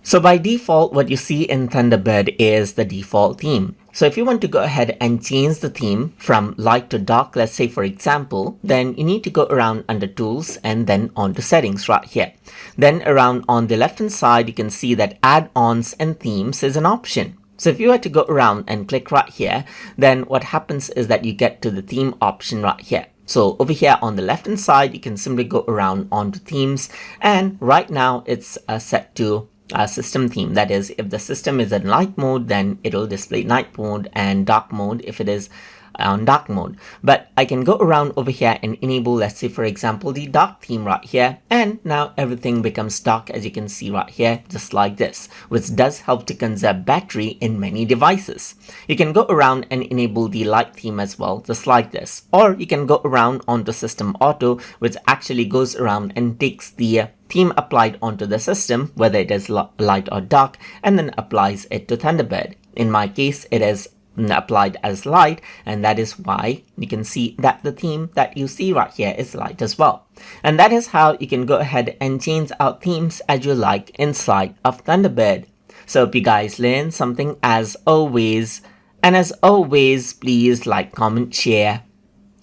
So by default, what you see in Thunderbird is the default theme. So if you want to go ahead and change the theme from light to dark, let's say for example, then you need to go around under tools and then onto settings right here. Then around on the left hand side, you can see that add-ons and themes is an option. So if you were to go around and click right here, then what happens is that you get to the theme option right here. So over here on the left hand side, you can simply go around onto themes, and right now it's set to system theme. That is, if the system is in light mode, then it'll display night mode, and dark mode if it is on dark mode. But I can go around over here and enable, let's say for example, the dark theme right here, and now everything becomes dark, as you can see right here, just like this, which does help to conserve battery in many devices. You can go around and enable the light theme as well, just like this, or you can go around onto system auto, which actually goes around and takes the theme applied onto the system, whether it is light or dark, and then applies it to Thunderbird. In my case, it is applied as light, and that is why you can see that the theme that you see right here is light as well. And that is how you can go ahead and change out themes as you like inside of Thunderbird. So hope you guys learned something as always, and as always, please like, comment, share,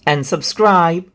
and subscribe.